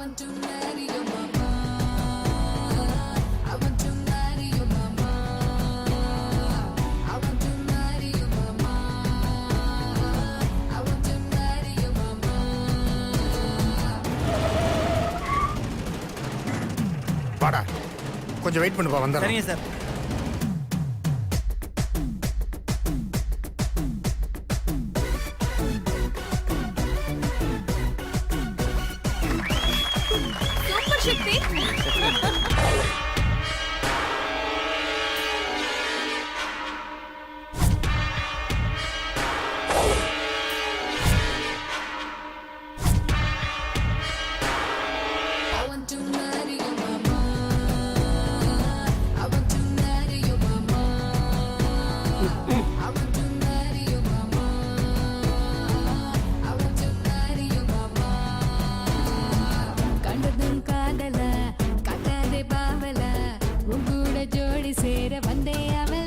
want to marry your mama. I want to marry your mama. I want to marry your mama. I want to marry your mama. வாடா, கொஞ்சம் wait பண்ணுப்பா, வந்தா. சரிங்க sir. Super Sakthi. I want to marry your mama. I want to marry your mama. I want to marry your mama. I want to marry your mama. கண்டதும் காதல கட்டாதே பாவல உங்கூட ஜோடி சேர வந்தே அவல.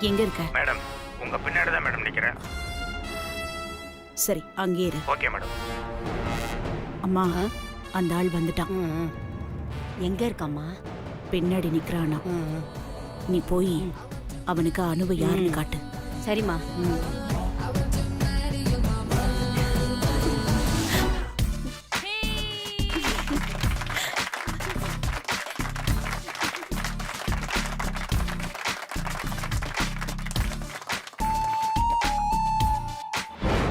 எங்க இருக்க? மேடம், உங்க பின்னாடி தான் மேடம் நிக்கிறேன். சரி, அங்கே இரு. Okay madam. அம்மா, அந்த ஆள் வந்துட்டான். எங்க இருக்கம்மா? பின்னாடி நிக்கிறானா. நீ போய் அவனுக்கு அனுபவ யாருன்னு காட்டு. சரிம்மா.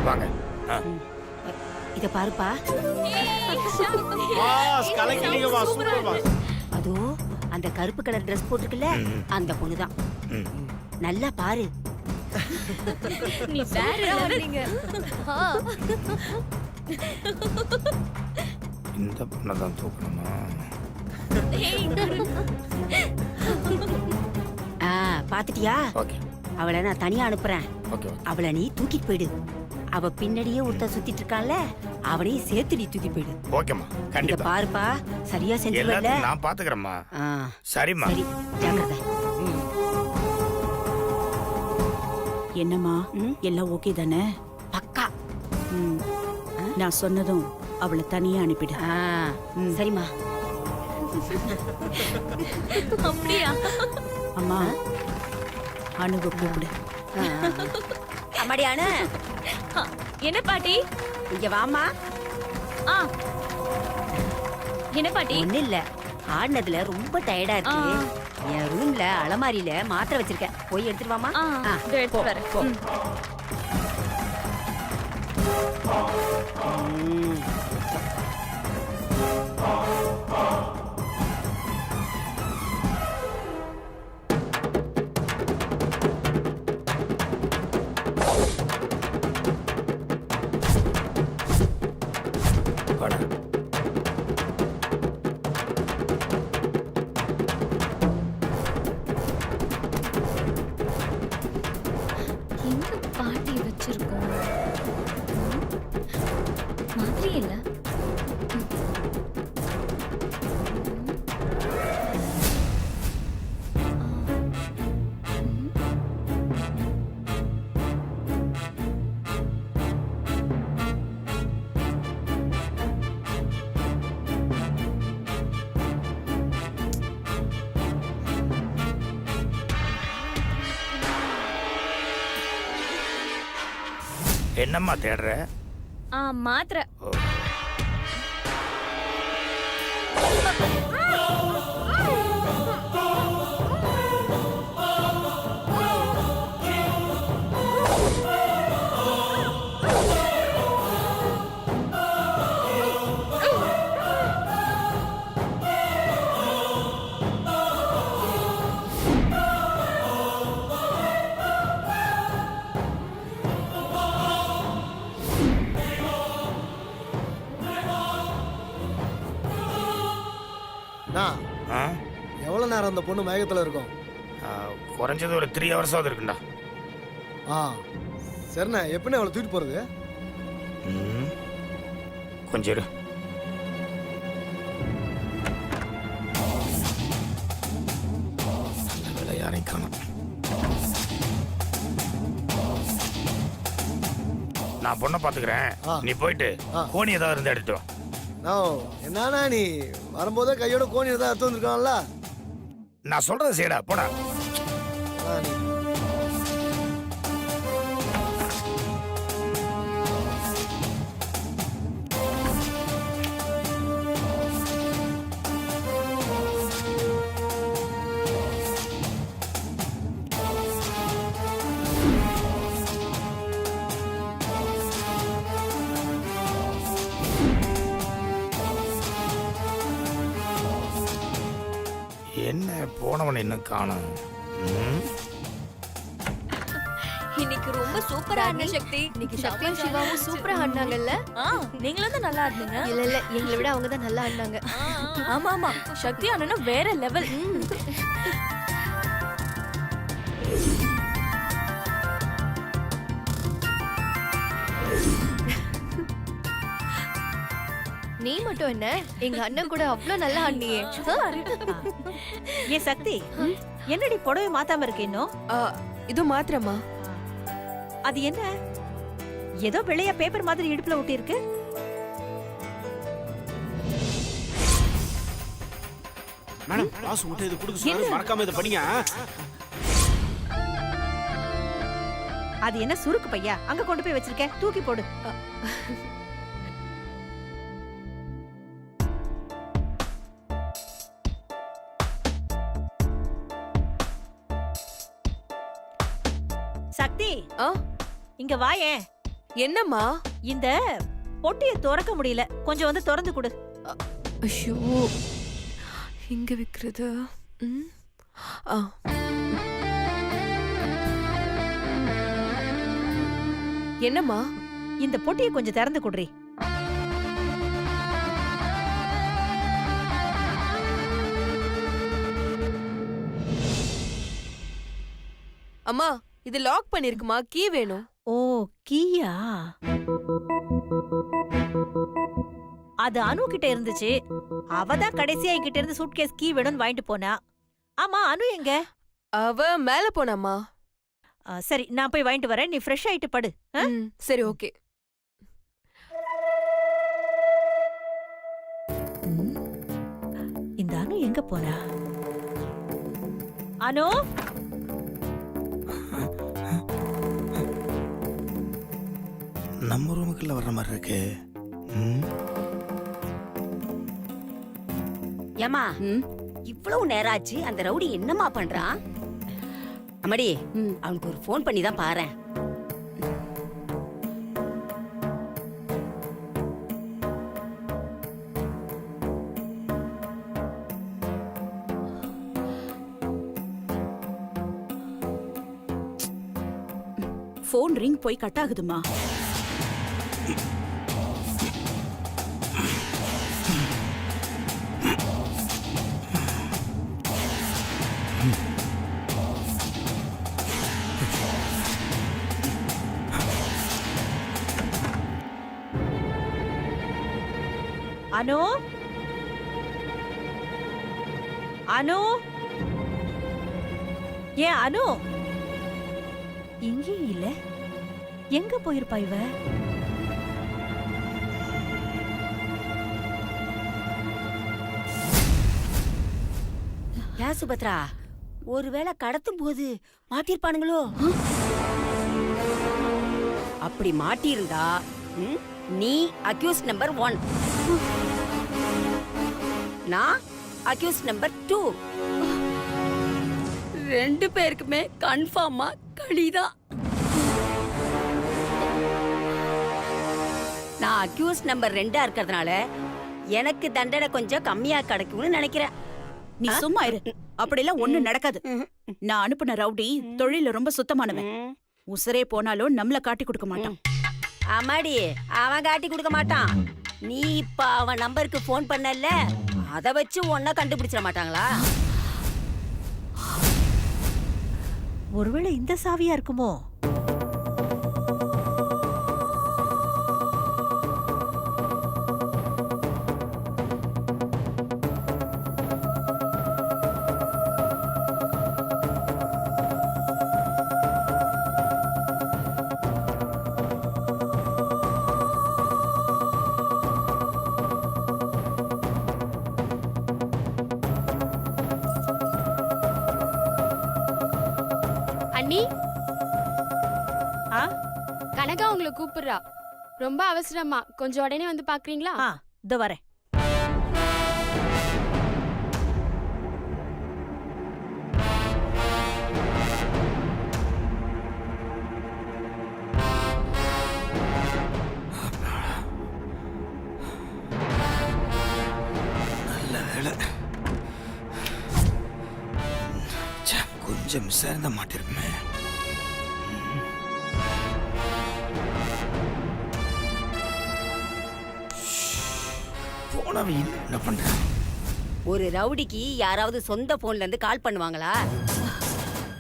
வாங்க. இத பாருப்பா. பாஸ் கலக்கிட்டீங்க பாஸ், சூப்பர் பாஸ். அதோ அந்த கருப்பு கலர் Dress போட்டுருக்குல்ல, அந்த பொண்ணுதான். நல்லா பாரு. நீ வேற வரீங்க. இந்த பொண்ணை தான் தூக்கணுமா? பாத்துட்டியா? ஓகே அவளை நான் தனியா அனுப்புறேன். ஓகே. அவளை நீ தூக்கிட்டு போயிடு. அவ பின்னாடியே ஒருத்தன் சுத்திட்டு இருக்கான்ல, அவனையும் சேர்த்து நீ தூக்கி போயிடு. ஓகேம்மா, இத கண்டிப்பா. பாருப்பா, சரியா செஞ்சுவல்ல? எல்லாத்தையும் நான் பாத்துக்கிறேம்மா. சரிம்மா. சரி, ஜாக்கிரதை. என்னம்மா, எல்லாம் ஓகே தானே? பக்கா. நான் சொன்னதும் அவளை தனியா அனுப்பிடு. சரிம்மா. அப்படியா? அம்மா, அனுபவ கூப்பிடு. அம்மாடியானு, என்ன பாட்டி? இங்க வாமா. ஆ, என்ன பாட்டி? ஒண்ணு இல்ல, ஆடினதுல ரொம்ப டயர்டா இருக்கு. என் ரூம்ல அலமாரியில மாத்திரை வச்சிருக்கேன், போய் எடுத்துட்டு வாமா. இதோ எடுத்துட்டு வரேன். வாடா. எங்க பாட்டி வச்சிருக்கோம்? மாதிரி இல்ல. என்னம்மா தேடுற? மாத்திரை. நான் ஆ எவ்வளோ நேரம் அந்த பொண்ணு மயக்கத்தில் இருக்கும்? குறைஞ்சது ஒரு 3 ஹவர்ஸாவது இருக்குண்டா. ஆ சரிண்ணே, எப்படிண்ணே அவளை தூக்கிட்டு போகிறது? ம் கொஞ்சம் இரு. நல்ல வேளை யாரையும் காணோம். நான் பொண்ணை பார்த்துக்கிறேன். ஆ. நீ போயிட்டு கோணி ஏதாவது இருந்தா எடுத்து வா. நான் என்னண்ணா நீ வரும்போதே கையோட கோணி தான் எடுத்து வந்திருக்கான்ல. நான் சொல்றது செய்யடா, போடா. நீ என்ன போனவன் இன்னும் காணோம். ம்? இன்னைக்கு ரொம்ப சூப்பரா ஆடின சக்தி. இன்னைக்கு சக்தியும் சிவாவும் சூப்பரா ஆடினாங்கல்ல? நீங்களும் தான் நல்லா ஆடுனீங்க. இல்ல எங்களை விட அவங்க தான் நல்லா ஆடினாங்க. ஆமா ஆமா, சக்தி அண்ணனா வேற லெவல். நீ மட்டும் என்ன, எங்க அண்ணன் கூட அவ்வளவு நல்லா ஆடினியே. ஏ சக்தி, என்னடி புடவை மாத்தாம இருக்க இன்னும்? இது மாத்திரமா? அது என்ன ஏதோ வெள்ளையா பேப்பர் மாதிரி இடுப்புல ஒட்டி இருக்கு? மேடம் பாஸ் உங்கள்கிட்ட இது கொடுக்க சொன்னாரு, மறக்காம இதை படிங்க. அது என்ன சுருக்கு பையா அங்க கொண்டு போய் வச்சிருக்க? தூக்கி போடு. சக்தி, இங்க வாயேன். என்னம்மா? இந்த பொட்டிய திறக்க முடியல, கொஞ்சம் வந்து திறந்து கொடு. ஐயோ, இங்க விக்கிறது. என்னம்மா? இந்த பொட்டிய கொஞ்சம் திறந்து குடுறி. அம்மா, இது லாக் பண்ணிருக்குமா, கீ வேணும். ஓ, கீயா? அது அனு கிட்ட இருந்துச்சு. அவதான் கடைசியா என்கிட்ட இருந்து சூட்கேஸ் கீ வேணும்னு வாங்கிட்டு போனா. ஆமா, அனு எங்க? அவ மேல போனாமா. சரி, நான் போய் வாங்கிட்டு வரேன். நீ ஃப்ரெஷ் ஆயிட்டு படு. சரி, ஓகே. இந்த அனு எங்க போறா? அனு, நம்ம ரூமுக்குள்ள வர்ற மாதிரி இருக்கு. ம்? ஏமா இவ்வளவு நேரம் ஆச்சு, அந்த ரவுடி என்னமா பண்றான்? அம்மாடி, அவனுக்கு ஒரு ஃபோன் பண்ணி தான் பாரேன். போன் ரிங் போய் கட் ஆகுதுமா. அனு, அனு, ஏன் அனு எங்கேயும் இல்ல? எங்க போயிருப்பா இவ? ஏன் சுபத்ரா, ஒருவேளை கடத்தும் போது மாட்டிருப்பானுங்களோ? அப்படி மாட்டியிருந்தா நீ அக்யூஸ் நம்பர் 1, நான் அக்யூஸ் நம்பர் 2. 2 பேருக்குமே கன்ஃபார்மா களிதான். நான் அக்யூஸ் நம்பர் 2 இருக்கிறதுனால எனக்கு தண்டனை கொஞ்சம் கம்மியா கிடைக்கும்னு நினைக்கிறேன். நீ சும்மா இரு. அப்படிலாம் ஒண்ணு நடக்காது. நான் அனுப்புன ரவுடி தொழில ரொம்ப சுத்தமானவன். உசரே போனாலும் நம்மள காட்டி கொடுக்க மாட்டான். அம்மாடி, அவன் காட்டி கொடுக்க மாட்டான். நீ இப்ப அவன் நம்பருக்கு போன் பண்ணல, அத வச்சு ஒன்ன கண்டுபிடிச்சிட மாட்டாங்களா? ஒருவேளை இந்த சாவியா இருக்குமோ? அண்ணி, ஆ கனகா உங்களை கூப்பிடுறா. ரொம்ப அவசரமா, கொஞ்சம் உடனே வந்து பாக்குறீங்களா? ஆ இதோ வரேன். நல்ல வேலை. ச்சே, கொஞ்சம் மிஸ் ஆயிருந்தா மாட்டிருக்குமே. போனவ என்ன பண்றான்? ஒரு ரவுடிக்கு யாராவது சொந்த போன்ல இருந்து கால் பண்ணுவாங்களா?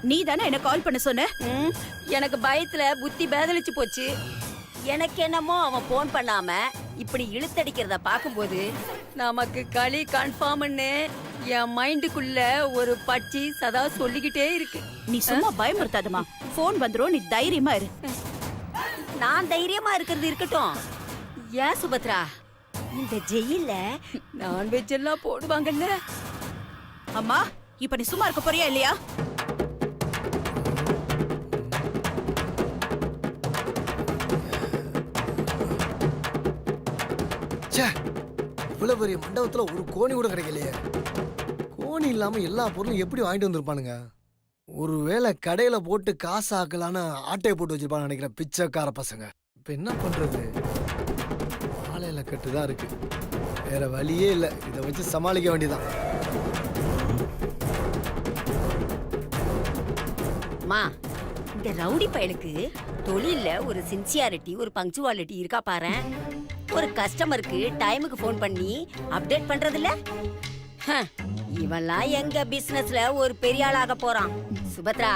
நீ தானே என்ன கால் பண்ண சொன்ன? ம், எனக்கு பயத்துல புத்தி பேதலிச்சு போச்சு. எனக்கு என்னமோ அவன் போன் பண்ணாம இப்படி இழுத்தடிக்கிறத பாக்கும்போது நமக்கு களி கன்ஃபார்ம்னு என் மைண்டுக்குள்ள ஒரு பட்சி சதா சொல்லிக்கிட்டே இருக்கு. நீ சும்மா பயமுறுத்தாதமா. போன் வந்துரும், நீ தைரியமா இரு. நான் தைரியமா இருக்கிறது இருக்கட்டும். ஏன் சுபத்ரா, இந்த ஜெயில நான்வெஜ் எல்லாம் போடுவாங்கல்ல? அம்மா, இப்ப நீ சும்மா இருக்க போறியா இல்லையா? ச்சே, இவ்வளவு பெரிய மண்டபத்துல ஒரு கோணி கூட கிடைக்கலையே. கோணி இல்லாம எல்லா பொருளும் எப்படி வாங்கிட்டு வந்திருப்பானுங்க? ஒருவேளை கடையில போட்டு காசு ஆக்கலான்னு ஆட்டையை போட்டு வச்சிருப்பான்னு நினைக்கிறேன் பிச்சைக்கார பசங்க. இப்ப என்ன பண்றது? ஆலையில கட்டுதான் இருக்கு, வேற வழியே இல்ல. இதை வச்சு சமாளிக்க வேண்டியதான். அம்மா, இந்த ரவுடி பயலுக்கு தொழில்ல ஒரு சின்சியாரிட்டி, ஒரு பங்க்சுவாலிட்டி இருக்கா பாரு. ஒரு கஸ்டமருக்கு டைமுக்கு ஃபோன் பண்ணி அப்டேட் பண்றது இல்ல. இவெல்லாம் எங்க பிசினஸ்ல ஒரு பெரிய ஆளாக போறான். சுபத்ரா,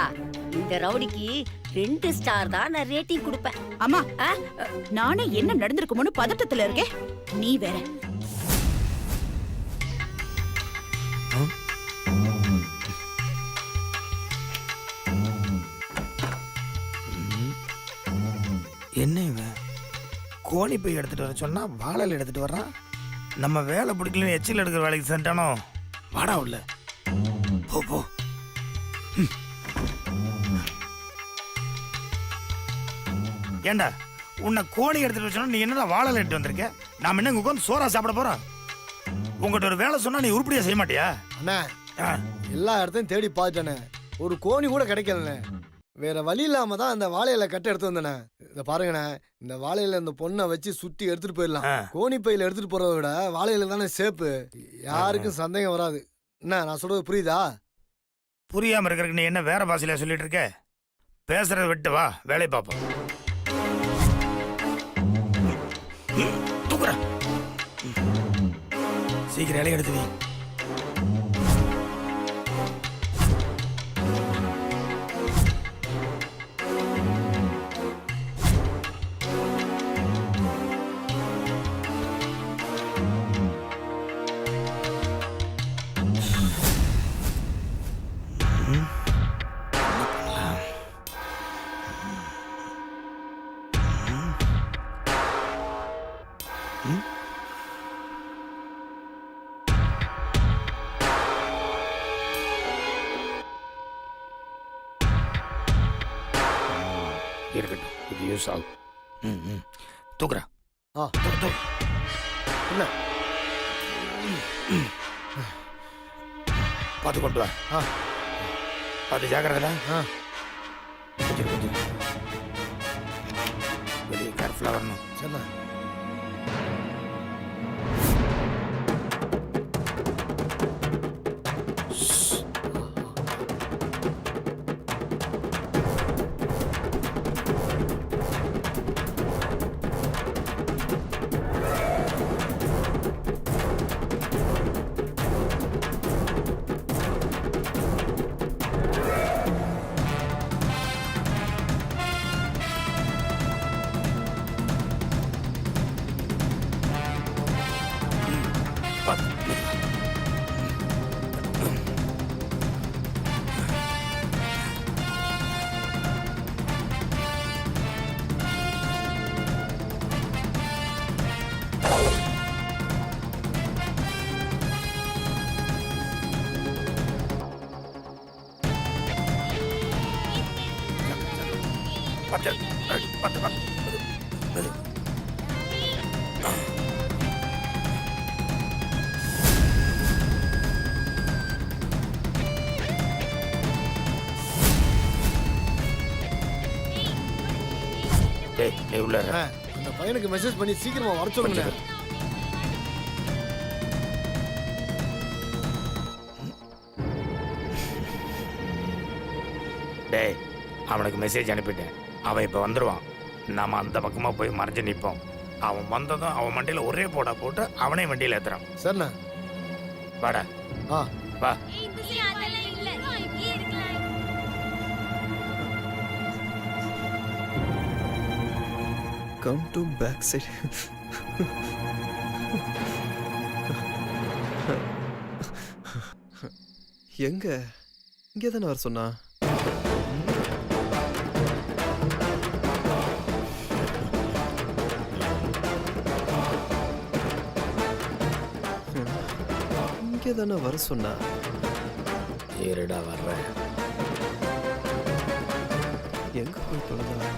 இந்த ரவுடிக்கு 2 ஸ்டார் தான் நான் ரேட்டிங் கொடுப்பேன். அம்மா, ஆ? நானே என்ன நடந்திருக்குமோன்னு பதட்டத்துல இருக்கேன். நீ வேற. என்ன இவன் கோணி போய் எடுத்துட்டு வர சொன்னா வாழல் எடுத்துட்டு வர்றான். நம்ம வேலை பிடிக்கலன்னு எச்சில் எடுக்கிற வேலைக்கு சென்றானோ? வாடா உள்ள போ போ. ஏண்டா, உன்னை கோணி எடுத்துட்டு வர சொன்னா நீ என்னடா வாழல் எடுத்து வந்திருக்க? நாம என்ன உட்காந்து சோறா சாப்பிட போறோம்? உங்ககிட்ட ஒரு வேலை சொன்னா நீ உருப்படியா செய்ய மாட்டியா? அண்ணா, ஆ, எல்லா இடத்தையும் தேடி பார்த்துட்டேனே, ஒரு கோணி கூட கிடைக்கலண்ணே. வேற வழி இல்லாம தான் அந்த வாழையில கட்டை எடுத்து வந்தேனே. இதை பாருங்கண்ணே, இந்த வாழையில இந்த பொண்ணை வச்சு சுத்தி எடுத்துட்டு போயிடலாம். ஆ. கோணி பையில எடுத்துட்டு போறதை விட வாழையில தானே சேப்பு. யாருக்கும் சந்தேகம் வராது. என்ன நான் சொல்றது புரியுதா? புரியாம இருக்கிறதுக்கு நீ என்ன வேற பாசையில சொல்லிட்டு இருக்க? பேசுறத விட்டு வா, வேலையை பார்ப்போம். தூக்குற சீக்கிரம் இலைய எடுத்து வை. இருக்கட்டும், இது யூஸ் ஆகும். தூக்குறா. ஆ, தூக்கு. என்ன? பார்த்து கொண்டு வா. ஆ, பார்த்து ஜாக்கிரதை. ஆ. கொஞ்சம் கொஞ்சம் வெளியே கேர்ஃபுல்லாக வரணும். சரிண்ணா. பத்து பத்து பத்து மெது. டேய் நீ உள்ள இரு. அந்த பையனுக்கு மெசேஜ் பண்ணி சீக்கிரமா வர சொல்லுங்க. டேய் அவனுக்கு மெசேஜ் அனுப்பிட்டேன். அவன் இப்போ வந்துடுவான். நாம அந்த பக்கமாக போய் மறைஞ்சு நிற்போம். அவன் வந்ததும் அவன் வண்டியில் ஒரே போடா போட்டு அவனே வண்டியில் ஏற்றுறான். சரிண்ணா. வாடா ஆ வா. Come to back side. எங்க இங்கே தானே வர சொன்னா? இங்கே தானே வர சொன்னா? இருடா வர்றேன். எங்க போய் தொலைதா?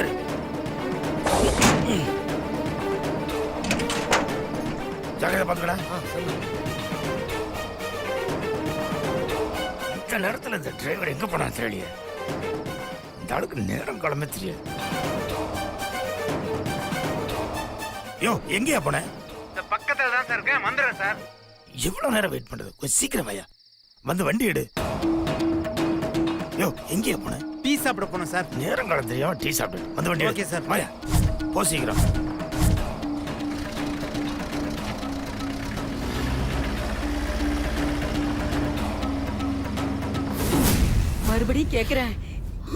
ஏறு. ஜாக்கிரதை பார்த்துக்கடா. இந்த நேரத்தில் இந்த டிரைவர் எங்க போனா தெரியலையே. இந்த ஆளுக்கு நேரம் கிளம்ப தெரியாது. யோ எங்கேயா போன? இந்த பக்கத்துல தான் சார் இருக்கேன், வந்துடுறேன் சார். எவ்வளவு நேரம் வெயிட் பண்றது? கொஞ்சம் சீக்கிரம் ஐயா வந்து வண்டி எடு. யோ எங்கேயா போன? டீ சாப்பிட போனோம் சார். நேரம் காலம் தெரியாம டீ சாப்பிடு. வந்து வண்டி ஓகே சார். மாயா போ சீக்கிரம். மறுபடியும் கேக்குறேன்,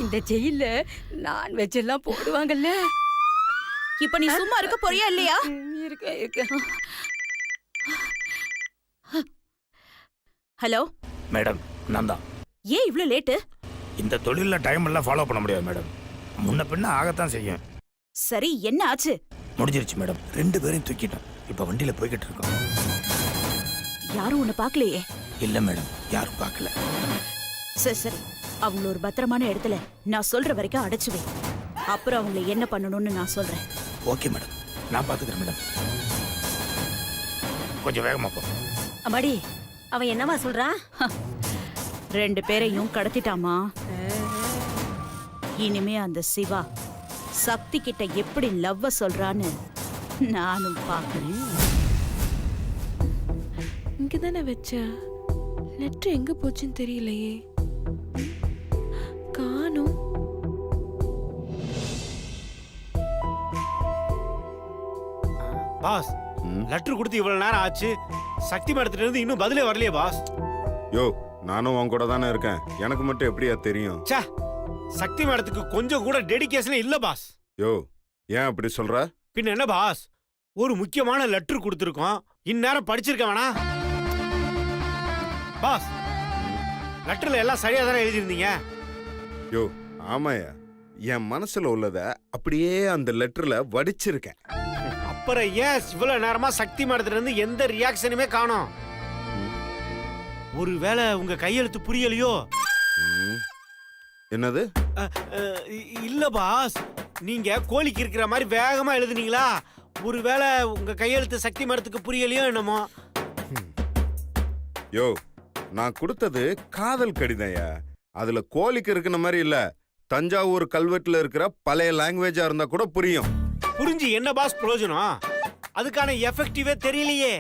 இந்த ஜெயில நான்வெஜ் எல்லாம் போடுவாங்கல்ல? இப்ப நீ சும்மா இருக்க போறியா இல்லையா? இருக்க. ஹலோ மேடம் நான் தான். ஏன் இவ்ளோ லேட்டு? இந்த தொழிலில் டைம் எல்லாம் ஃபாலோ பண்ண முடியாது மேடம். முன்ன பின்ன ஆகத்தான் செய்யும். சரி என்ன ஆச்சு? முடிஞ்சிருச்சு மேடம். 2 பேரையும் தூக்கிட்டோம். இப்போ வண்டியில் போய்கிட்டு இருக்கோம். யாரும் உன்னை பார்க்கலையே? இல்லை மேடம் யாரும் பார்க்கல. சரி சரி, அவங்கள ஒரு பத்திரமான இடத்துல நான் சொல்ற வரைக்கும் அடைச்சு வை. அப்புறம் அவங்கள என்ன பண்ணணும்னு நான் சொல்றேன். ஓகே மேடம் நான் பார்த்துக்கிறேன் மேடம். கொஞ்சம் வேகமாக போ. அம்மாடி, அவன் என்னவா சொல்றான்? 2 பேரையும் கடத்திட்டாமா. இனிமே அந்த சிவா சக்தி கிட்ட எப்படி லவ்வ சொல்றான்னு நானும் பாக்குறேன். இங்க தானே வச்சேன். லெட்டர் எங்க போச்சுன்னு தெரியலையே. காணோம். பாஸ், லெட்டர் கொடுத்து இவ்வளவு நேரம் ஆச்சு. சக்தி மேடத்துல இருந்து இன்னும் பதிலே வரலையே பாஸ். யோ நானும் உன் கூட தானே இருக்கேன். எனக்கு மட்டும் எப்படியா தெரியும்? ச்சே, சக்தி மேடத்துக்கு கொஞ்சம் கூட டெடிகேஷன் இல்ல பாஸ். யோ ஏன் அப்படி சொல்ற? பின்ன என்ன பாஸ், ஒரு முக்கியமான லெட்டர் கொடுத்துருக்கோம். இந்நேரம் படிச்சிருக்க வேணா பாஸ்? லெட்டர்ல எல்லாம் சரியா தானே எழுதியிருந்தீங்க. யோ ஆமாயா, என் மனசுல உள்ளத அப்படியே அந்த லெட்டர்ல வடிச்சிருக்கேன். அப்புறம் ஏன் இவ்வளவு நேரமா சக்தி மேடத்துல இருந்து எந்த ரியாக்ஷனுமே காணோம்? ஒருவேளை உங்க கையெழுத்து புரியலையோ? என்னது? இல்ல பாஸ், நீங்க கோழிக்கு இருக்கிற மாதிரி வேகமா எழுதுனீங்களா? ஒருவேளை உங்க கையெழுத்து சக்தி மேடத்துக்கு புரியலையோ என்னமோ? யோ நான் கொடுத்தது காதல் கடிதம்யா. அதுல கோழிக்கு இருக்கிற மாதிரி இல்ல, தஞ்சாவூர் கல்வெட்டுல இருக்கிற பழைய லாங்குவேஜா இருந்தா கூட புரியும். புரிஞ்சு என்ன பாஸ் பிரயோஜனம்? அதுக்கான எஃபெக்டிவே தெரியலையே.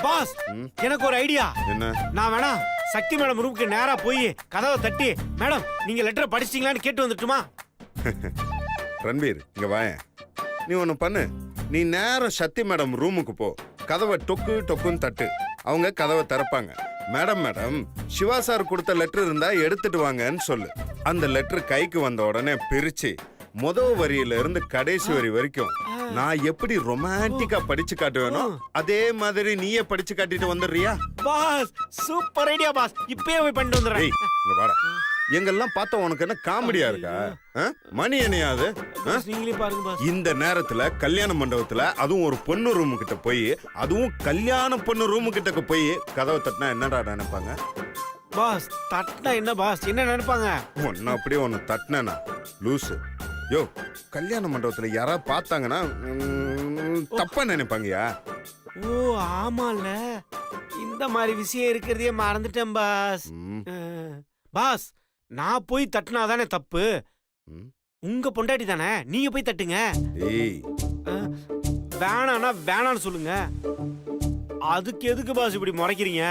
பாஸ், எனக்கு ஒரு ஐடியா. என்ன? நான் வேணா சக்தி மேடம் ரூமுக்கு நேரா போய் கதவை தட்டி, மேடம் நீங்க லெட்டர் படிச்சிட்டீங்களான்னு கேட்டு வந்துட்டுமா? ரன்பீர் இங்க வாயேன். நீ ஒண்ணு பண்ணு, நீ நேரம் சக்தி மேடம் ரூமுக்கு போ. கதவை டொக்கு டொக்குன்னு தட்டு. அவங்க கதவை திறப்பாங்க. மேடம் மேடம் சிவா சார் கொடுத்த லெட்டர் இருந்தா எடுத்துட்டு வாங்கன்னு சொல்லு. அந்த லெட்டர் கைக்கு வந்த உடனே பிரிச்சு முதல் வரியில இருந்து கடைசி வரி வரைக்கும் நான் எப்படி ரொமான்டிக்கா படிச்சு காட்டுவேனோ அதே மாதிரி நீயே படிச்சு காட்டிட்டு வந்துடுறியா? பாஸ் சூப்பர் ஐடியா பாஸ், இப்பயே போய் பண்ணிட்டு வந்துடுறேன். ஏய் இங்க வாடா. எங்கெல்லாம் பார்த்தா உனக்கு என்ன காமெடியா இருக்கா? மணி என்னையாது? பாஸ், நீங்களே பாருங்க பாஸ். இந்த நேரத்துல கல்யாண மண்டபத்துல அதுவும் ஒரு பொண்ணு ரூமு கிட்ட போய், அதுவும் கல்யாண பொண்ணு ரூமு கிட்ட போய் கதவை தட்டினா என்னடா நினைப்பாங்க? பாஸ் தட்டினா என்ன பாஸ், என்ன நினைப்பாங்க? ஒன்னு அப்படியே ஒன்னு தட்டினா லூசு. யோ, கல்யாண மண்டபத்துல யாராவது பார்த்தாங்கன்னா தப்பா நினைப்பாங்கயா. ஓ ஆமால, இந்த மாதிரி விஷயம் இருக்கிறதையே மறந்துட்டேன் பாஸ். பாஸ் நான் போய் தட்டினாதானே தப்பு? உங்க பொண்டாட்டி தானே, நீங்க போய் தட்டுங்க. ஏய் வேணானா வேணான்னு சொல்லுங்க. அதுக்கு எதுக்கு பாஸ் இப்படி முறைக்கிறீங்க?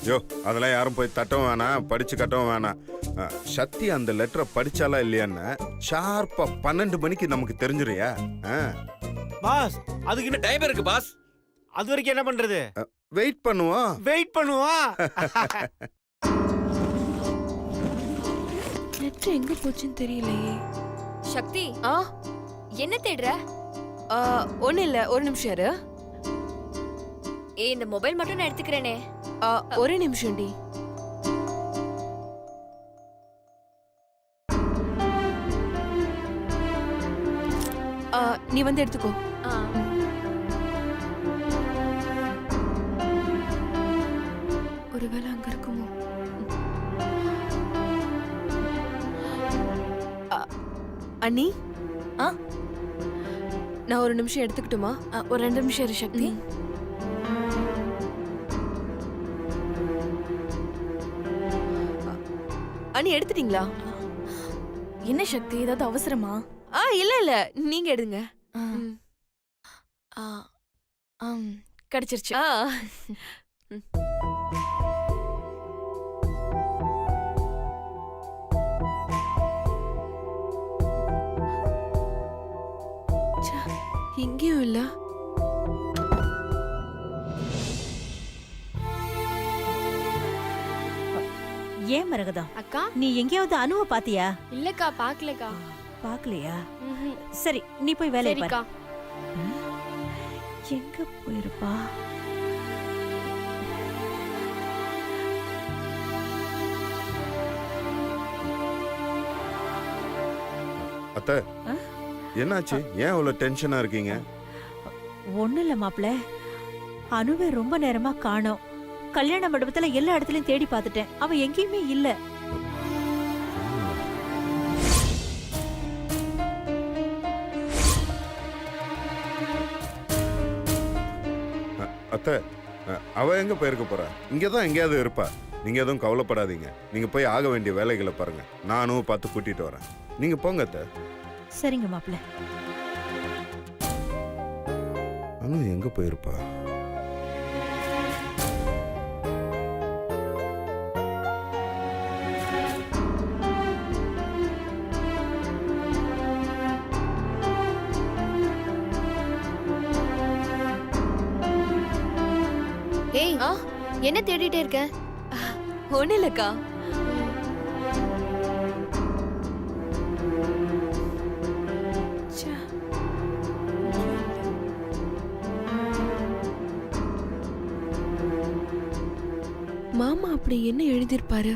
யோ, அதெல்லாம் யாரும் போய் தட்டவும் வேணாம், படிச்சு கட்டவும் வேணாம். சக்தி அந்த லெட்டரை படிச்சாலா இல்லையான்னு ஷார்ப்பா 12 மணிக்கு நமக்கு தெரிஞ்சிருயா? பாஸ் அதுக்கு இன்னும் டைம் இருக்கு பாஸ். அது வரைக்கும் என்ன பண்றது? வெயிட் பண்ணுவோம். வெயிட் பண்ணுவோம். லெட்டர் எங்க போச்சுன்னு தெரியலையே. சக்தி என்ன தேடுற? ஒண்ணு இல்ல, ஒரு நிமிஷம் இரு. இந்த மொபைல் மட்டும் நான் எடுத்துக்கிறேனே. ஒரு நிமிஷம் டி. நீ வந்து எடுத்துக்கோ. ஒருவேளை அங்க இருக்குமோ? அண்ணி நான் ஒரு நிமிஷம் எடுத்துக்கிட்டுமா? ஒரு 2 நிமிஷம் இரு சக்தி. அண்ணி எடுத்துட்டீங்களா? என்ன சக்தி, ஏதாவது அவசரமா? இல்ல இல்ல, நீங்க எடுங்க. கிடைச்சிருச்சு. இங்கேயும் இல்ல. ஏன் மரகதம், அக்கா நீ எங்கேயாவது அனுவ பாத்தியா? இல்லக்கா, பாக்கலக்கா. பாக்கலையா? சரி, நீ போய் வேலையை பாரு. சரிக்கா. எங்க போயிருப்பா? அத்தை, என்னாச்சு? ஏன் அவ்வளவு டென்ஷனா இருக்கீங்க? ஒண்ணு இல்ல மாப்ள, அனுவை ரொம்ப நேரமா காணோம். கல்யாண மண்டபத்துல எல்லா இடத்துலயும் தேடி பார்த்துட்டேன், அவன் எங்கேயுமே இல்ல. அத்தை, அவ எங்க போயிருக்க போறா? இங்கதான் எங்கேயாவது இருப்பா. நீங்க எதுவும் கவலைப்படாதீங்க. நீங்க போய் ஆக வேண்டிய வேலைகளை பாருங்க. நானும் பார்த்து கூட்டிட்டு வரேன். நீங்க போங்க அத்தை. சரிங்க மாப்ள. அனு எங்க போயிருப்பா? ஏய் என்ன தேடிட்டே இருக்க? ஒண்ணு இல்லக்கா. மாமா அப்படி என்ன எழுதியிருப்பாரு?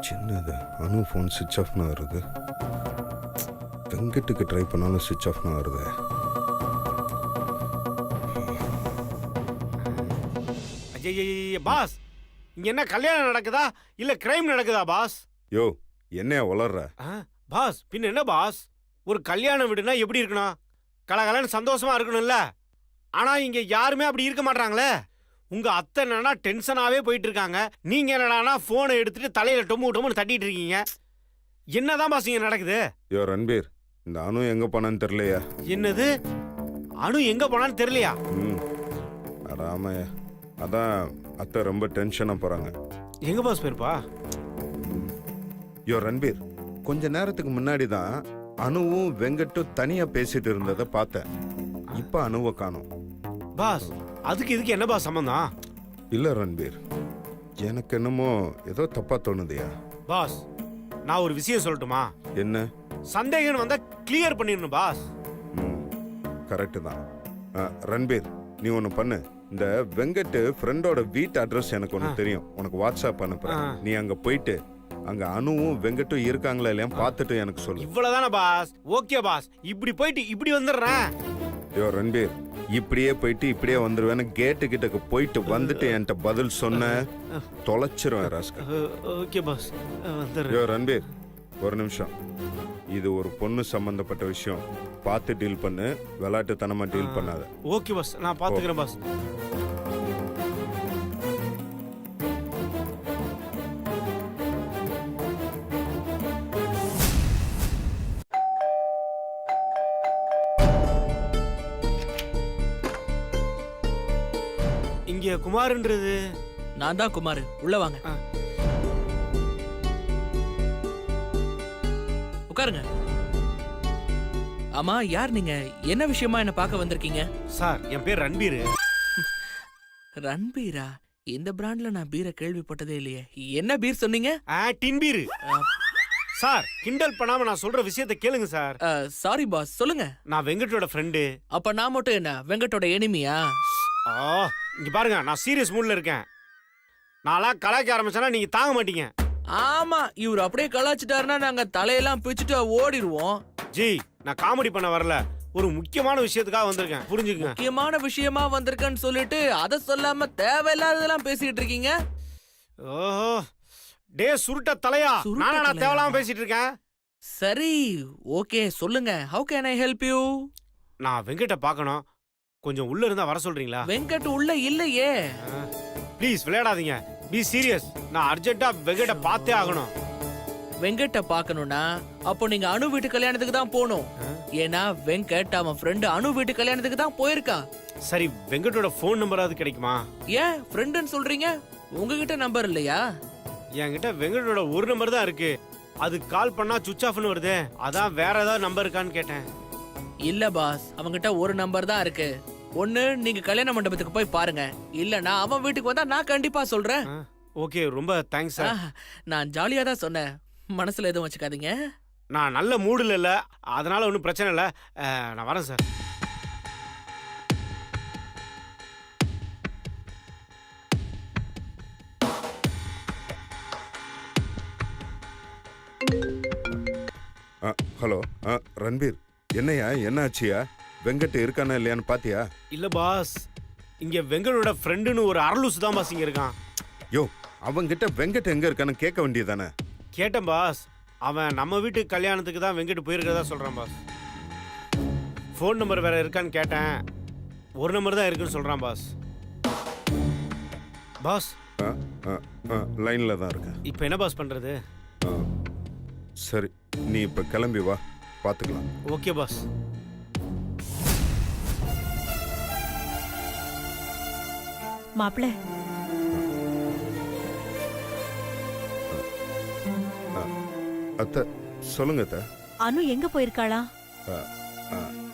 சின்னது அனு ஃபோன் சுவிட்ச் ஆஃப்னு வருது. வெங்கட்டுக்கு ட்ரை பண்ணாலும் சுவிட்ச் ஆஃப்னு வருது. பாஸ், இங்க என்ன கல்யாணம் நடக்குதா இல்ல கிரைம் நடக்குதா பாஸ்? யோ, என்னையா வளர்ற? பாஸ் பின்ன என்ன பாஸ், ஒரு கல்யாணம் வீடுனா எப்படி இருக்கணும்? கலகலன்னு சந்தோஷமா இருக்கணும்ல. ஆனா இங்க யாருமே அப்படி இருக்க மாட்டாங்களே. உங்க அத்தை என்னன்னா டென்ஷனாவே போயிட்டு இருக்காங்க, நீங்க என்னன்னா போனை எடுத்துட்டு தலையில டொம்மு டொம்முன்னு தட்டிட்டு இருக்கீங்க. என்னதான் பாஸ் இங்க நடக்குது? யோ ரன்பீர், இந்த அனு எங்க போனான்னு தெரியலையா? என்னது, அனு எங்க போனான்னு தெரியலையா? ஆமாயா, அதான் அத்தை ரொம்ப டென்ஷனா போறாங்க. எங்க பாஸ் போயிருப்பா? யோ ரன்பீர், கொஞ்ச நேரத்துக்கு முன்னாடி தான் அனுவும் வெங்கட்டும் தனியா பேசிட்டு இருந்ததை பார்த்தேன். இப்ப அனுவை காணோம். பாஸ் அதுக்கு இதுக்கு என்ன பாஸ் சம்பந்தம்? இல்ல ரன்பீர், எனக்கு என்னமோ ஏதோ தப்பா தோணுதையா? பாஸ் நான் ஒரு விஷயம் சொல்லட்டுமா? என்ன? சந்தேகம் வந்தா கிளியர் பண்ணிடணும் பாஸ். கரெக்டு தான். ரன்பீர், நீ ஒன்று பண்ணு. இந்த வெங்கட் ஃப்ரெண்டோட வீட்டு அட்ரஸ் எனக்கு ஒன்று தெரியும், உனக்கு வாட்ஸ்அப் அனுப்புறேன். நீ அங்க போயிட்டு அங்க அனுவும் வெங்கட்டும் இருக்காங்களா இல்லையா பார்த்துட்டு எனக்கு சொல்லு. இவ்வளவுதானே பாஸ்? ஓகே பாஸ், இப்படி போயிட்டு இப்படி வந்துடுறேன். ஐயோ ரன்பீர், இப்படியே போயிட்டு இப்படியே வந்துருவேன்னு கேட்டு கிட்டக்கு போயிட்டு வந்துட்டு என்கிட்ட பதில் சொன்ன தொலைச்சிருவேன் ராஸ்கல். ஓகே பாஸ் வந்துடுறேன். ஐயோ ரன்பீர், ஒரு நிமிஷம். இது ஒரு பொண்ணு சம்பந்தப்பட்ட விஷயம், பார்த்து டீல் பண்ணு, விளையாட்டுத்தனமா டீல் பண்ணாத. ஓகே பாஸ், நான் பாத்துக்கிறேன் பாஸ். இங்க குமார்ன்றது நான் தான் குமார், உள்ள வாங்க. உட்காருங்க. ஆமா, யார் நீங்க? என்ன விஷயமா என்ன பார்க்க வந்திருக்கீங்க? சார், என் பேர் ரன்பீர். ரன்பீரா? இந்த பிராண்ட்ல நான் பீரை கேள்விப்பட்டதே இல்லையே. என்ன பீர் சொன்னீங்க? டின் பீர். சார், கிண்டல் பண்ணாம நான் சொல்ற விஷயத்தை கேளுங்க சார். சாரி பாஸ், சொல்லுங்க. நான் வெங்கட்டோட ஃப்ரெண்டு. அப்ப நான் மட்டும் என்ன வெங்கட்டோட எனிமியா? இங்க பாருங்க, நான் சீரியஸ் மூட்ல இருக்கேன். நான்லாம் கலாய்க்க ஆரம்பிச்சேன்னா நீங்க தாங்க மாட்டீங்க. ஆமா, இவர் அப்படியே கலாச்சிட்டாருன்னா நாங்க தலையெல்லாம் பிச்சுட்டு ஓடிடுவோம். ஜி, நான் காமெடி பண்ண வரல, ஒரு முக்கியமான விஷயத்துக்காக வந்திருக்கேன், புரிஞ்சுக்கங்க. முக்கியமான விஷயமா வந்திருக்கேன்னு சொல்லிட்டு அதை சொல்லாம தேவையில்லாததெல்லாம் பேசிட்டு இருக்கீங்க. ஓஹோ, டே சுருட்ட தலையா, நானா தேவையில்லாம பேசிட்டு இருக்கேன்? சரி, ஓகே, சொல்லுங்க. How can I help you? நான் வெங்கட்ட பார்க்கணும், கொஞ்சம் உள்ள இருந்தா வர சொல்றீங்களா? வெங்கட் உள்ள இல்லையே. ப்ளீஸ் விளையாடாதீங்க, பி சீரியஸ். நான் அர்ஜென்ட்டா வெங்கட்ட பார்த்தே ஆகணும். வெங்கட்ட பார்க்கணும்னா அப்போ நீங்க அனு வீட்டு கல்யாணத்துக்கு தான் போகணும். ஏன்னா வெங்கட் அவன் ஃப்ரெண்டு அனு வீட்டு கல்யாணத்துக்கு தான் போயிருக்கான். சரி, வெங்கட்டோட ஃபோன் நம்பராவது கிடைக்குமா? ஏன் ஃப்ரெண்டுன்னு சொல்றீங்க? உங்ககிட்ட நம்பர் இல்லையா? என்கிட்ட வெங்கட்டோட ஒரு நம்பர் தான் இருக்கு, அது கால் பண்ணா சுவிட்ச் ஆஃப்னு வருது, அதான் வேற ஏதாவது நம்பர் இருக்கான்னு கேட்டேன். இல்ல பாஸ், அவங்கிட்ட ஒரு நம்பர் தான் இருக்கு. ஒண்ணு நீங்க கல்யாண மண்டபத்துக்கு போய் பாருங்க, இல்லனா அவன் வீட்டுக்கு வந்தா நான் கண்டிப்பா சொல்றேன். ஓகே, ரொம்ப தேங்க்ஸ் சார். நான் ஜாலியா தான் சொன்னேன், மனசுல எதுவும் வச்சுக்காதீங்க. நான் நல்ல மூடுல இல்ல, அதனால ஒன்றும் பிரச்சனை இல்லை. நான் வரேன் சார். ஹலோ ரன்பீர், என்னையா, என்ன ஆச்சியா? வெங்கட் இருக்கானா இல்லையான்னு பாத்தியா? இல்ல பாஸ், இங்க வெங்கடோட ஃப்ரெண்டுன்னு ஒரு அரலூசு தான் பாஸ் இங்க இருக்கான். யோ, அவங்கிட்ட வெங்கட் எங்க இருக்கான்னு கேட்க வேண்டியதானே? கேட்டேன் பாஸ், அவன் நம்ம வீட்டு கல்யாணத்துக்கு தான் வெங்கட் போயிருக்கிறதா சொல்றான் பாஸ். ஃபோன் நம்பர் வேற இருக்கான்னு கேட்டேன், ஒரு நம்பர் தான் இருக்குன்னு சொல்றான் பாஸ். பாஸ், லைன்ல தான் இருக்கேன். இப்போ என்ன பாஸ் பண்றது? சரி, நீ இப்ப கிளம்பி வா, பாத்துக்கலாம். Okay boss. மாப்பிள்ள, அத்தை சொல்லுங்க அத்தை. அனு எங்க போயிருக்காளா?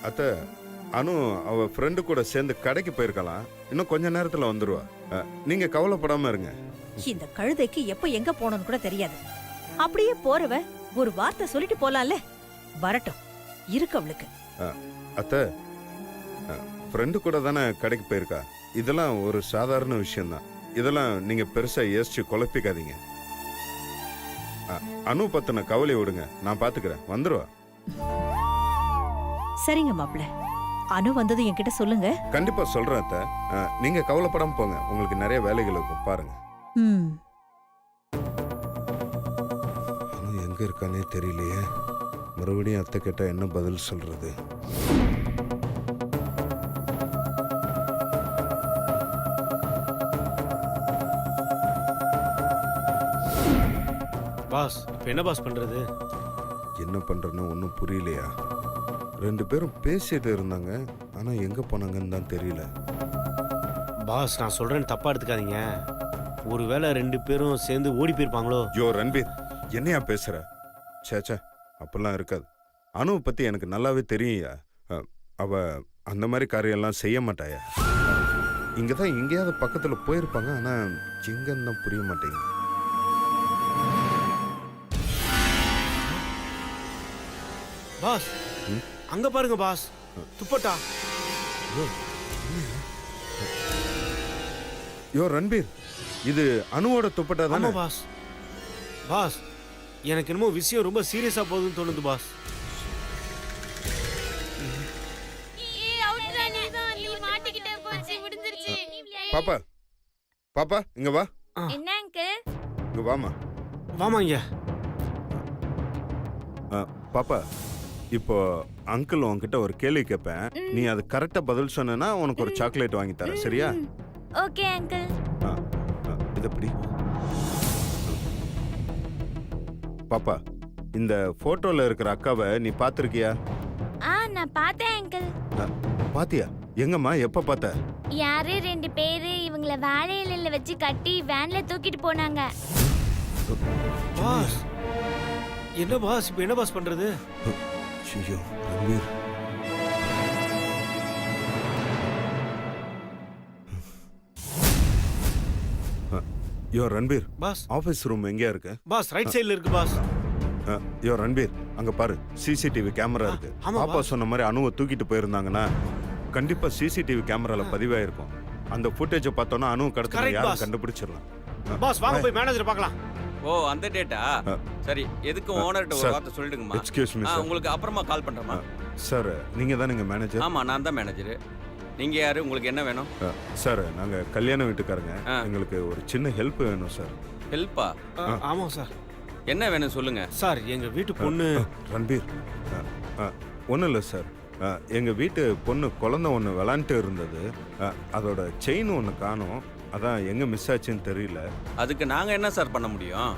அத்தை, அனு அவ ஃப்ரெண்டு கூட சேர்ந்து கடைக்கு போயிருக்கலாம், இன்னும் கொஞ்ச நேரத்துல வந்துருவா. நீங்க கவலைப்படாம இருங்க. இந்த கழுதைக்கு எப்ப எங்க போனோம்னு கூட தெரியாது. அப்படியே போறவ ஒரு வார்த்தை சொல்லிட்டு போலாம்ல. வரட்டும், இருக்கு அவளுக்கு. அத்தை, ஃப்ரெண்டு கூட தானே கடைக்கு போயிருக்கா, இதெல்லாம் ஒரு சாதாரண விஷயம்தான். இதெல்லாம் நீங்க பெருசா யோசிச்சு குழப்பிக்காதீங்க. அனு பத்தின கவலை விடுங்க, நான் பாத்துக்கிறேன், வந்துருவா. சரிங்க மாப்பிள்ள, அனு வந்தது என்கிட்ட சொல்லுங்க. கண்டிப்பா சொல்றேன் அத்தை. நீங்க கவலைப்படாம போங்க, உங்களுக்கு நிறைய வேலைகள் இருக்கும், பாருங்க. அனு எங்க இருக்கானே தெரியலையே, மறுபடியும் அத்தை கேட்டா என்ன பதில் சொல்றது? பாஸ், இப்போ என்ன பாஸ் பண்றது? என்ன பண்றேன்னு ஒன்றும் புரியலையா? ரெண்டு பேரும் பேசிட்டு இருந்தாங்க, ஆனா எங்க போனாங்கன்னு தான் தெரியல. பாஸ், நான் சொல்றேன்னு தப்பா எடுத்துக்காதீங்க, ஒருவேளை ரெண்டு பேரும் சேர்ந்து ஓடி போயிருப்பாங்களோ? யோ ரன்பீர், என்னையா பேசுற? சேச்சே அப்படிலாம் இருக்காது. அனுவை பத்தி எனக்கு நல்லாவே தெரியும்யா. அவ அந்த மாதிரி காரியெல்லாம் செய்ய மாட்டாயா. இங்க தான் எங்கேயாவது பக்கத்துல போயிருப்பாங்க, ஆனா எங்கன்னு தான் புரிய மாட்டேங்குது. பாஸ் அங்க பாருங்க பாஸ், துப்பட்டா. யோ ரன்பீர், இது அனுவோட துப்பட்டா ஆமா தானே? பாஸ். பாஸ் எனக்கு என்னமோ விஷயம் ரொம்ப சீரியஸா போகுதுன்னு தோணுது பாஸ். பாப்பா பாப்பா இங்க வா. என்ன அங்கிள்? இங்க வாமா. வாமா இங்க. பாப்பா, இப்போ அங்கிள் உன்கிட்ட ஒரு கேள்வி கேட்பேன், நீ அது கரெக்டா பதில் சொன்னா உனக்கு ஒரு சாக்லேட் வாங்கி தரேன், சரியா? Okay uncle. இது எப்படி? பாப்பா, இந்த போட்டோல இருக்கிற அக்காவை நீ பாத்திருக்கியா? நான் பார்த்தேன் அங்கிள். பாத்தியா? எங்கம்மா, எப்ப பார்த்த? யாரு 2 பேரு இவங்கள வாழை இலையில வச்சு கட்டி வேன்ல தூக்கிட்டு போனாங்க. பாஸ் என்ன பாஸ், இப்போ என்ன பாஸ் பண்றது? ஐயோ ரன்பீர், யோ ரன்பீர், பாஸ் ஆபீஸ் ரூம் எங்கயா இருக்கு? பாஸ் ரைட் சைடுல இருக்கு பாஸ். யோ ரன்பீர், அங்க பாரு, சிசிடிவி கேமரா இருக்கு. ஆமா, பாப்பா சொன்ன மாதிரி அனுவை தூக்கிட்டு போயிருந்தாங்கன்னா கண்டிப்பா சிசிடிவி கேமரால பதிவாயிருக்கும். அந்த ஃபுட்டேஜை பார்த்தோன்னா அனு கடத்தல Correct, யாரும் boss. கண்டுபிடிச்சிடலாம். பாஸ் வாங்க போய் மேனேஜர் பார்க்கலாம். ஓ அந்த டேட்டா சரி, எதுக்கு ஓனர்ட்ட ஒரு sir. வார்த்தை சொல்லிடுங்கம்மா. Excuse me sir. உங்களுக்கு அப்புறமா கால் பண்றேம்மா. சார், நீங்க தானேங்க மேனேஜர்? ஆமா நான் தான் மேனேஜர். நீங்க யாரு, உங்களுக்கு என்ன வேணும்? சார், நாங்க கல்யாண வீட்டுக்காரங்க, எங்களுக்கு ஒரு சின்ன ஹெல்ப் வேணும் சார். ஹெல்ப்பா? ஆமா சார். என்ன வேணும் சொல்லுங்க சார். எங்க வீட்டு பொண்ணு ரன்பீர், ஒன்றும் இல்லை சார். எங்கள் வீட்டு பொண்ணு குழந்தை ஒன்று விளாண்டுட்டு இருந்தது. அதோட செயின் ஒன்று காணோம். அதான் எங்கே மிஸ் ஆச்சுன்னு தெரியல. அதுக்கு நாங்க என்ன சார் பண்ண முடியும்?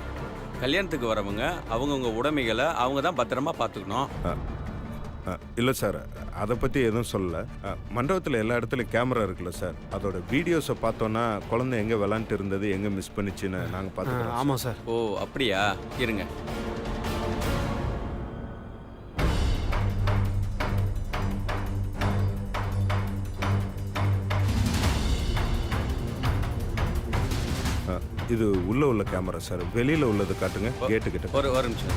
கல்யாணத்துக்கு வரவங்க அவங்கவுங்க உடைமைகளை அவங்க தான் பத்திரமா பார்த்துக்கணும். இல்லை சார், அதை பற்றி எதுவும் சொல்லலை. மண்டபத்தில் எல்லா இடத்துலையும் கேமரா இருக்குல்ல சார், அதோட வீடியோஸை பார்த்தோன்னா குழந்தை எங்கே விளாண்டுட்டு இருந்தது, எங்கே மிஸ் பண்ணிச்சுன்னு நாங்கள் பார்த்துக்கிறோம். ஆமாம் சார். ஓ அப்படியா, இருங்க. இது உள்ள உள்ள கேமரா சார், வெளியில உள்ளது காட்டுங்க, கேட்டு கிட்ட. ஒரு நிமிஷம்.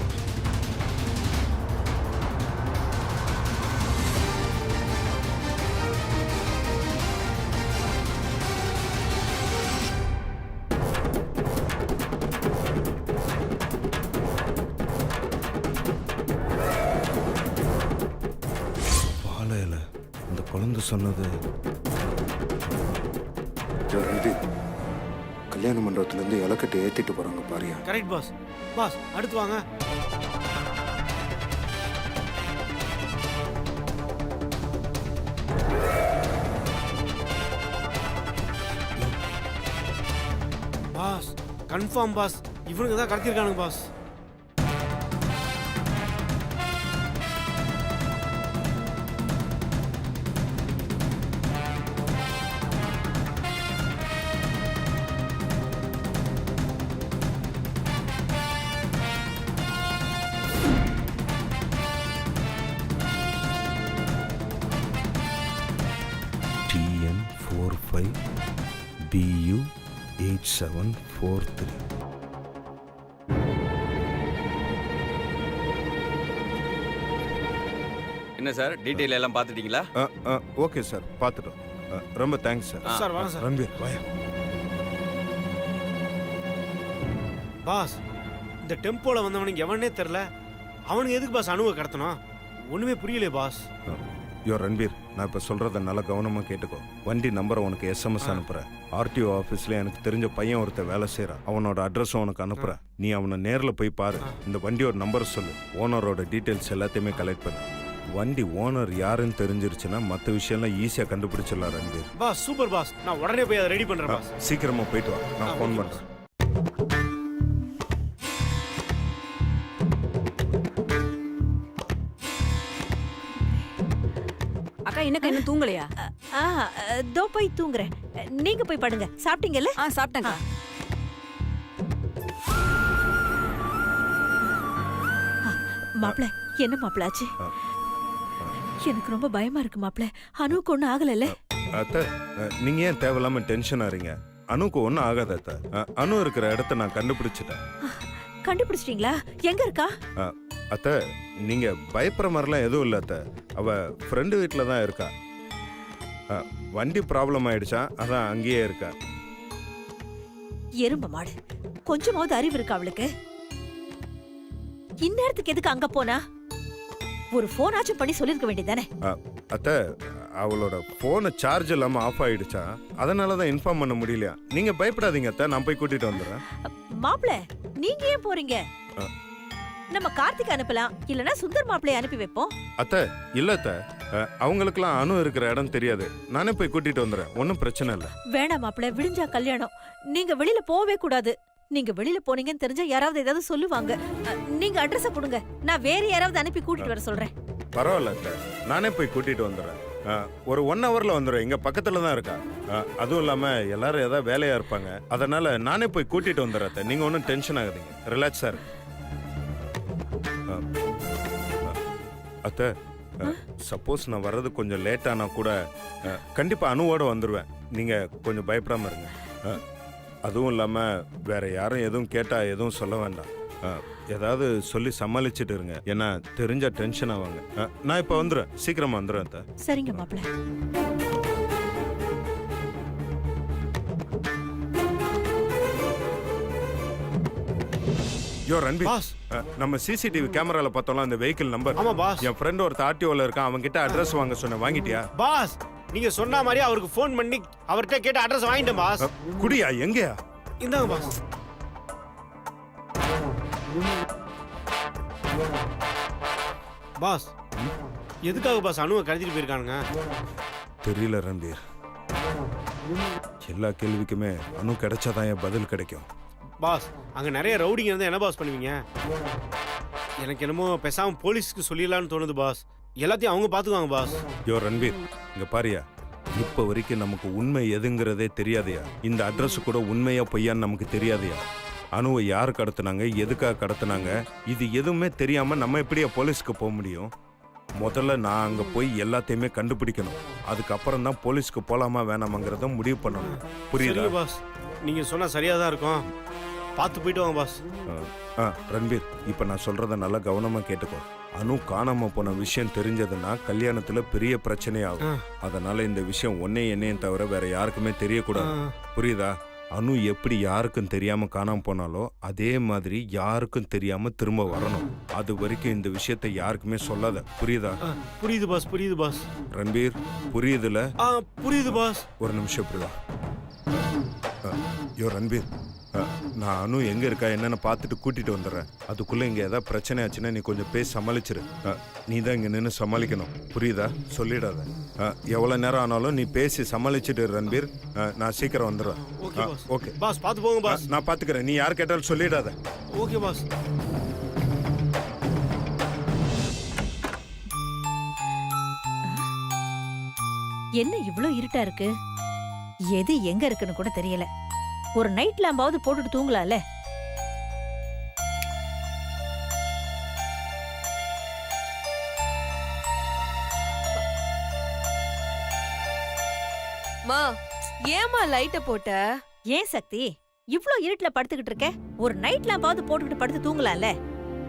வாழையில இந்த குழந்தை சொன்னது கல்யாண மண்டபத்திலேருந்து இலக்கட்டை ஏற்றிட்டு போகிறாங்க பாரியா. Correct pass. பாஸ் அடுத்து வாங்க. பாஸ் கன்ஃபார்ம் பாஸ், இவனுக்கு தான் கடத்திருக்கானுங்க பாஸ். TN45BU8743. என்ன சார், டீட்டெயில் எல்லாம் பார்த்துட்டீங்களா? ஓகே சார், பார்த்துட்டோம். ரொம்ப தேங்க்ஸ் சார். சார் வாங்க சார். ரன்பீர் வாயா. பாஸ் இந்த டெம்போல வந்தவனுக்கு எவனே தெரில, அவனுக்கு எதுக்கு பாஸ் அணுவை கடத்தணும்? ஒண்ணுமே புரியலையே பாஸ். யோ ரன்பீர், நான் இப்போ சொல்கிறத நல்லா கவனமாக கேட்டுக்கோ. வண்டி நம்பரை உனக்கு எஸ்எம்எஸ் அனுப்புகிறேன். ஆர்டிஓ ஆஃபீஸில் எனக்கு தெரிஞ்ச பையன் ஒருத்தர் வேலை செய்கிறான். அவனோட அட்ரஸும் உனக்கு அனுப்புகிறேன். நீ அவனை நேரில் போய் பாரு. இந்த வண்டியோட நம்பரை சொல்லு. ஓனரோட டீட்டெயில்ஸ் எல்லாத்தையுமே கலெக்ட் பண்ணு. வண்டி ஓனர் யாருன்னு தெரிஞ்சிருச்சுன்னா மற்ற விஷயம்லாம் ஈஸியாக கண்டுபிடிச்சிடலாம் ரன்பீர். பாஸ் சூப்பர் பாஸ், நான் உடனே போய் அதை ரெடி பண்ணுறேன் பாஸ். சீக்கிரமாக போயிட்டு வா, நான் ஃபோன் பண்ணுறேன். அக்கா என்னக்கா இன்னும் தூங்கலையா? தோ போய் தூங்குறேன். நீங்க போய் படுங்க. சாப்பிட்டீங்கல்ல? சாப்பிட்டேங்க. மாப்பிள என்ன மாப்பிள ஆச்சு? எனக்கு ரொம்ப பயமா இருக்கு மாப்பிள. அனுவுக்கு ஒண்ணும் ஆகலல்ல? அத்தை நீங்க ஏன் தேவையில்லாம டென்ஷன் ஆறீங்க? அனுக்கு ஒன்றும் ஆகாத அத்தை. அனு இருக்கிற இடத்த நான் கண்டுபிடிச்சிட்டேன். கண்டுபிடிச்சிட்டீங்களா? எங்க இருக்கா? அத்தை நீங்க பயப்படுற மாதிரிலாம் எதுவும் இல்லை அத்தை. அவ ஃப்ரெண்டு வீட்டில் தான் இருக்கா. வண்டி ப்ராப்ளம் ஆயிடுச்சா, அதான் அங்கேயே இருக்கா. எறும்ப மாடு, கொஞ்சமாவது அறிவு இருக்கா அவளுக்கு? இந்நேரத்துக்கு எதுக்கு அங்க போனா? ஒரு போன் ஆச்சும் பண்ணி சொல்லிருக்க வேண்டியதானே? அத்தை அவளோட போனை சார்ஜ் இல்லாம ஆஃப் ஆயிடுச்சா, அதனால தான் இன்ஃபார்ம் பண்ண முடியலையா. நீங்க பயப்படாதீங்க அத்தை, நான் போய் கூட்டிட்டு வந்துடுறேன். மாப்பிள நீங்க ஏன் போறீங்க? நம்ம கார்த்திக் அனுப்பலாம், இல்லனா சுந்தர் மாப்பிளைய அனுப்பி வைப்போம். அத்தை இல்ல அத்தை, அவங்களுக்குலாம் அனு இருக்கிற இடம் தெரியாது. நானே போய் கூட்டிட்டு வந்துடுறேன், ஒன்றும் பிரச்சனை இல்லை. வேண்டாம் மாப்பிள, விடிஞ்சா கல்யாணம். நீங்க வெளியில போவே கூடாது. நீங்க வெளியில போனீங்கன்னு தெரிஞ்சா யாராவது ஏதாவது சொல்லுவாங்க. நீங்க அட்ரஸ கொடுங்க, நான் வேற யாராவது அனுப்பி கூட்டிட்டு வர சொல்றேன். பரவாயில்ல அத்தை, நானே போய் கூட்டிட்டு வந்துடுறேன். ஒரு 1 ஹவர்ல வந்துடுறேன். இங்க பக்கத்துல தான் இருக்கா. அதுவும் இல்லாம எல்லாரும் ஏதாவது வேலையா இருப்பாங்க, அதனால நானே போய் கூட்டிட்டு வந்துடுறேன் அத்தை. நீங்க ஒன்றும் டென்ஷன் ஆகுதுங்க, ரிலாக்ஸா இருக்கு. அத்தை சப்போஸ் நான் வர்றது கொஞ்சம் லேட்டானா கூட கண்டிப்பா அனுவோட வந்துடுவேன். நீங்க கொஞ்சம் பயப்படாம இருங்க. அதுவும் இல்லாம வேற யாரும் எதுவும் கேட்டா எதுவும் சொல்ல வேண்டாம். ஏதாவது சொல்லி சமாளிச்சுட்டு இருங்க, ஏன்னா தெரிஞ்சா டென்ஷன் ஆவாங்க. நான் இப்ப வந்துடுறேன், சீக்கிரமா வந்துடுறேன் அத்தை. சரிங்க மாப்பிள. யோ ரன்பி, நம்ம சிசிடிவி கேமரால பார்த்தோம்ல அந்த வெஹிக்கிள் நம்பர். ஆமா பாஸ். என் ஃப்ரெண்ட் ஒரு ஆர்டிஓல இருக்கான், அவன் கிட்ட அட்ரஸ் வாங்க சொன்ன, வாங்கிட்டியா? பாஸ் நீங்க சொன்ன மாதிரி அவருக்கு ஃபோன் பண்ணி அவர்கிட்ட கேட்டு அட்ரஸ் வாங்கிட்டேன் பாஸ். குடியா? எங்கயா? இந்தாங்க பாஸ். பாஸ் எதுக்காக பாஸ் அனுவை கடத்திட்டு போயிருக்கானுங்க? தெரியல ரன்பீர், எல்லா கேள்விக்குமே அனு கிடைச்சாதான் என் பதில் கிடைக்கும். பாஸ் அங்க நிறைய ரவுடிங்க இருந்தா என்ன பாஸ் பண்ணுவீங்க? எனக்கு என்னமோ பேசாம போலீஸ்க்கு சொல்லிடலான்னு தோணுது பாஸ். எல்லாத்தையும் அவங்க பாத்துக்குவாங்க பாஸ். யோ ரன்பீர், இங்க பாரியா, இப்ப வரைக்கும் நமக்கு உண்மை எதுங்கிறதே தெரியாதையா. இந்த அட்ரஸ் கூட உண்மையா பொய்யான்னு நமக்கு தெரியாதையா. அனுவை யார் கடத்துனாங்க, எதுக்காக கடத்துனாங்க, இது எதுவுமே தெரியாம நம்ம எப்படியா போலீஸ்க்கு போக முடியும்? முதல்ல நான் அங்க போய் எல்லாத்தையுமே கண்டுபிடிக்கணும். அதுக்கப்புறம் தான் போலீஸ்க்கு போலாமா வேணாமாங்கிறத முடிவு பண்ணணும். புரியுதா பாஸ்? நீங்க சொன்னா சரியா தான் இருக்கும், பார்த்து போயிட்டு வாங்க பாஸ். ரன்பீர், இப்ப நான் சொல்றத நல்லா கவனமா கேட்டுக்கோ. அனு காணாம போன விஷயம் தெரிஞ்சதுன்னா கல்யாணத்துல பெரிய பிரச்சனையாகும். அதனால இந்த விஷயம் என்னையும் தவிர வேற யாருக்குமே தெரியக்கூடாது. புரியுதா? அனு எப்படி யாருக்கும் தெரியாம காணாம போனாலோ அதே மாதிரி யாருக்கும் தெரியாம திரும்ப வரணும். அது வரைக்கும் இந்த விஷயத்தை யாருக்குமே சொல்லாத. புரியுதா? புரியுது பாஸ், புரியுது பாஸ். ரன்பீர் புரியுதுல? புரியுது பாஸ். ஒரு நிமிஷம் புரியுதா? யோ ரன்பீர், நான் அனு எங்க இருக்கா என்னன்னு பார்த்துட்டு கூட்டிட்டு வந்துடுறேன். அதுக்குள்ள இங்க ஏதாவது பிரச்சனை ஆச்சுன்னா நீ கொஞ்சம் பேசி சமாளிச்சிரு. நீ தான் இங்க நின்று சமாளிக்கணும். புரியுதா? சொல்லிடாத. எவ்வளவு நேரம் ஆனாலும் நீ பேசி சமாளிச்சுட்டு ரன்பீர். நான் சீக்கிரம் வந்துடுறேன். ஓகே பாஸ், பார்த்து போங்க பாஸ். நான் பாத்துக்கிறேன், நீ யார் கேட்டாலும் சொல்லிடாத. Okay boss. என்ன இவ்ளோ இருட்டா இருக்கு? எது எங்க இருக்குன்னு கூட தெரியல. ஒரு நைட் லாம்பாவது போட்டுட்டு தூங்கலாம்ல? மா ஏமா லைட்ட போட்ட? ஏன் சக்தி இவ்ளோ இருட்டுல படுத்துக்கிட்டு இருக்க? ஒரு நைட் லாம்பாவது போட்டுக்கிட்டு படுத்து தூங்கலாம்ல?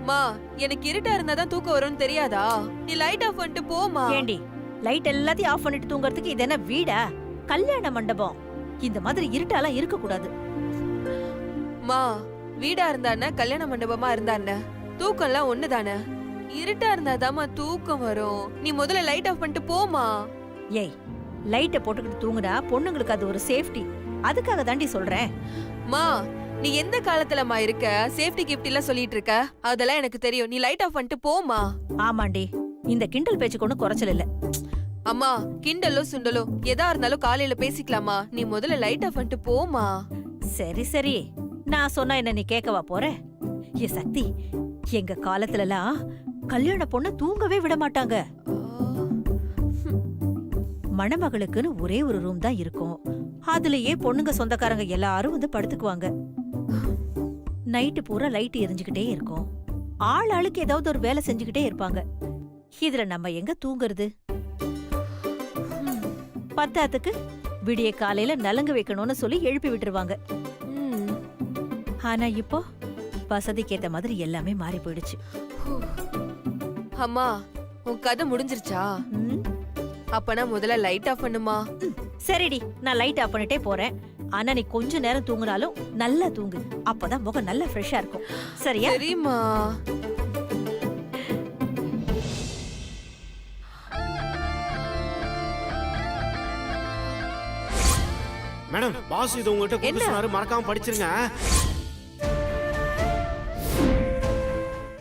மா எனக்கு இருட்டா இருந்தாதான் தூக்கம் வரும்னு தெரியாதா? நீ லைட் ஆஃப் பண்ணிட்டு போமா. ஏண்டி, லைட் எல்லாத்தையும் ஆஃப் பண்ணிட்டு தூங்கறதுக்கு இது என்ன வீடா? கல்யாண மண்டபம். இந்த மாதிரி இருட்டாலாம் இருக்க கூடாது. மா வீடா இருந்தானே கல்யாண மண்டபமா இருந்தானே தூக்கம்லாம் ஒண்ணுதானே. இருட்டா இருந்தாதாமா தூக்கம் வரும். நீ முதல்ல லைட் ஆஃப் பண்ணிட்டு போமா. ஏய், லைட்ட போட்டுக்கிட்டு தூங்குனா பொண்ணுங்களுக்கு அது ஒரு சேஃப்டி. அதுக்காக தாண்டி சொல்றேன். மா நீ எந்த காலத்துலமா இருக்க? சேஃப்டி கிஃப்ட் எல்லாம் சொல்லிட்டு இருக்க, அதெல்லாம் எனக்கு தெரியும். நீ லைட் ஆஃப் பண்ணிட்டு போமா. ஆமாண்டி, இந்த கிண்டல் பேச்சுக்கு ஒன்னும் குறைச்சல் இல்ல. அம்மா கிண்டலோ சுண்டலோ எதா இருந்தாலும் காலையில பேசிக்கலாமா. நீ முதல்ல லைட் ஆஃப் பண்ணிட்டு போமா. சரி சரி, நான் சொன்னா என்ன நீ கேட்கவா போற? ஏ சக்தி, எங்க காலத்துலலாம் கல்யாண பொண்ண தூங்கவே விட மாட்டாங்க. மணமகளுக்குன்னு ஒரே ஒரு ரூம் தான் இருக்கும். அதுலயே பொண்ணுங்க சொந்தக்காரங்க எல்லாரும் வந்து படுத்துக்குவாங்க. நைட்டு பூரா லைட் எரிஞ்சுக்கிட்டே இருக்கும். ஆள் ஆளுக்கு ஏதாவது ஒரு வேலை செஞ்சுக்கிட்டே இருப்பாங்க. இதுல நம்ம எங்க தூங்குறது? பத்தாத்துக்கு விடிய காலையில நலங்கு வைக்கணும்னு சொல்லி எழுப்பி விட்டுருவாங்க. ஆனா இப்போ வசதிக்கு ஏத்த மாதிரி எல்லாமே மாறி போயிடுச்சு. அம்மா உன் கதை முடிஞ்சிருச்சா? அப்பனா முதல்ல லைட் ஆஃப் பண்ணுமா. சரிடி, நான் லைட் ஆஃப் பண்ணிட்டே போறேன். ஆனா நீ கொஞ்ச நேரம் தூங்குனாலும் நல்லா தூங்கு. அப்பதான் முகம் நல்லா ஃப்ரெஷ்ஷா இருக்கும். சரியா? சரிம்மா. மேடம் பாஸ் இது உங்ககிட்ட கொடுக்க சொன்னாரு, மறக்காம படிச்சிருங்க.